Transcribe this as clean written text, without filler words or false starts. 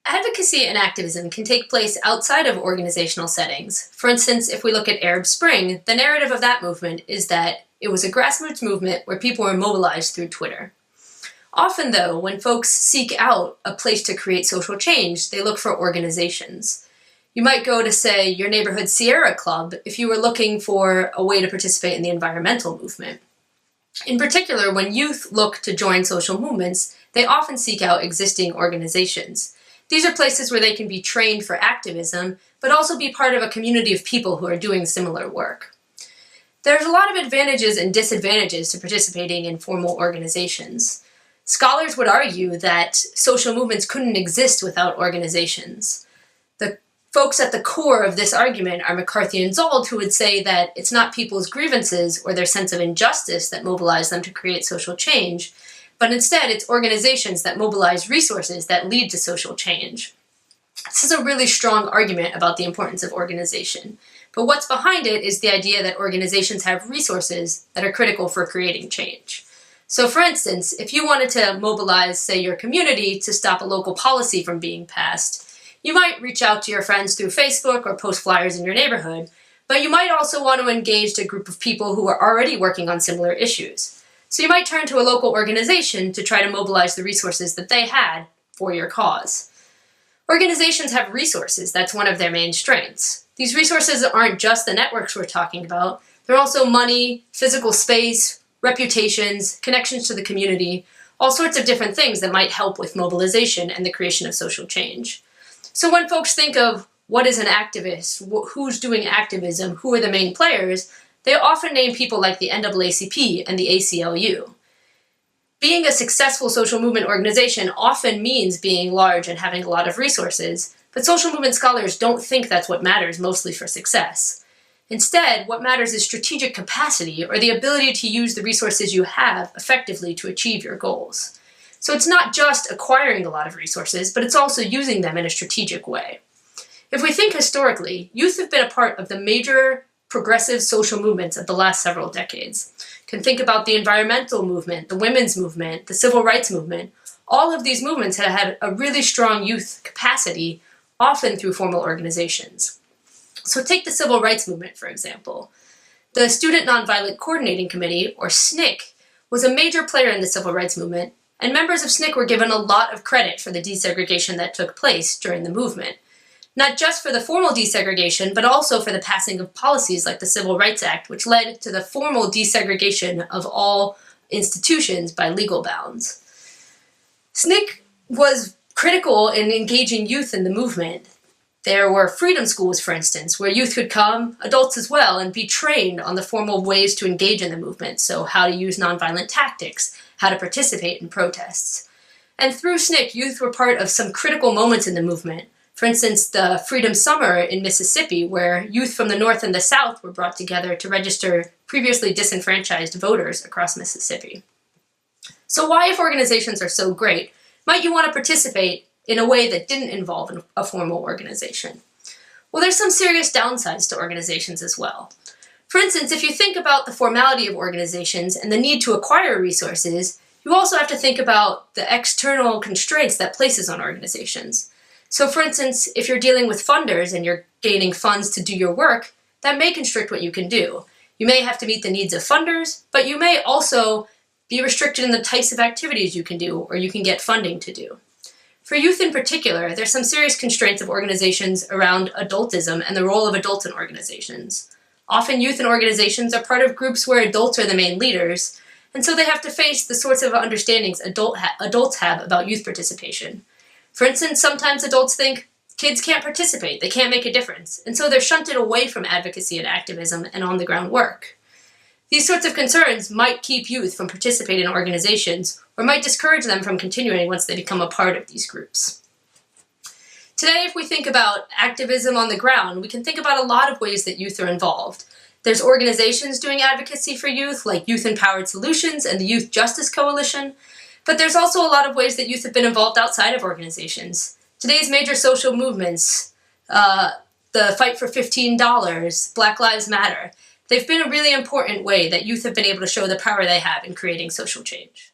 Advocacy and activism can take place outside of organizational settings. For instance, if we look at Arab Spring, the narrative of that movement is that it was a grassroots movement where people were mobilized through Twitter. Often, though, when folks seek out a place to create social change, they look for organizations. You might go to, say, your neighborhood Sierra Club if you were looking for a way to participate in the environmental movement. In particular, when youth look to join social movements, they often seek out existing organizations. These are places where they can be trained for activism, but also be part of a community of people who are doing similar work. There's a lot of advantages and disadvantages to participating in formal organizations. Scholars would argue that social movements couldn't exist without organizations. The folks at the core of this argument are McCarthy and Zold, who would say that it's not people's grievances or their sense of injustice that mobilize them to create social change, but instead it's organizations that mobilize resources that lead to social change. This is a really strong argument about the importance of organization, but what's behind it is the idea that organizations have resources that are critical for creating change. So for instance, if you wanted to mobilize, say, your community to stop a local policy from being passed, you might reach out to your friends through Facebook or post flyers in your neighborhood, but you might also want to engage a group of people who are already working on similar issues. So you might turn to a local organization to try to mobilize the resources that they had for your cause. Organizations have resources. That's one of their main strengths. These resources aren't just the networks we're talking about. They're also money, physical space, reputations, connections to the community, all sorts of different things that might help with mobilization and the creation of social change. So when folks think of what is an activist, who's doing activism, who are the main players, they often name people like the NAACP and the ACLU. Being a successful social movement organization often means being large and having a lot of resources, but social movement scholars don't think that's what matters mostly for success. Instead, what matters is strategic capacity, or the ability to use the resources you have effectively to achieve your goals. So it's not just acquiring a lot of resources, but it's also using them in a strategic way. If we think historically, youth have been a part of the major progressive social movements of the last several decades. You can think about the environmental movement, the women's movement, the civil rights movement. All of these movements have had a really strong youth capacity, often through formal organizations. So take the civil rights movement, for example. The Student Nonviolent Coordinating Committee, or SNCC, was a major player in the civil rights movement, and members of SNCC were given a lot of credit for the desegregation that took place during the movement. Not just for the formal desegregation, but also for the passing of policies like the Civil Rights Act, which led to the formal desegregation of all institutions by legal bounds. SNCC was critical in engaging youth in the movement. There were freedom schools, for instance, where youth could come, adults as well, and be trained on the formal ways to engage in the movement, so how to use nonviolent tactics, how to participate in protests. And through SNCC, youth were part of some critical moments in the movement. For instance, the Freedom Summer in Mississippi, where youth from the North and the South were brought together to register previously disenfranchised voters across Mississippi. So why, if organizations are so great, might you want to participate in a way that didn't involve a formal organization? Well, there's some serious downsides to organizations as well. For instance, if you think about the formality of organizations and the need to acquire resources, you also have to think about the external constraints that places on organizations. So for instance, if you're dealing with funders and you're gaining funds to do your work, that may constrict what you can do. You may have to meet the needs of funders, but you may also be restricted in the types of activities you can do or you can get funding to do. For youth in particular, there's some serious constraints of organizations around adultism and the role of adults in organizations. Often youth in organizations are part of groups where adults are the main leaders, and so they have to face the sorts of understandings adults have about youth participation. For instance, sometimes adults think kids can't participate, they can't make a difference, and so they're shunted away from advocacy and activism and on-the-ground work. These sorts of concerns might keep youth from participating in organizations or might discourage them from continuing once they become a part of these groups. Today, if we think about activism on the ground, we can think about a lot of ways that youth are involved. There's organizations doing advocacy for youth, like Youth Empowered Solutions and the Youth Justice Coalition, but there's also a lot of ways that youth have been involved outside of organizations. Today's major social movements, the fight for $15, Black Lives Matter, they've been a really important way that youth have been able to show the power they have in creating social change.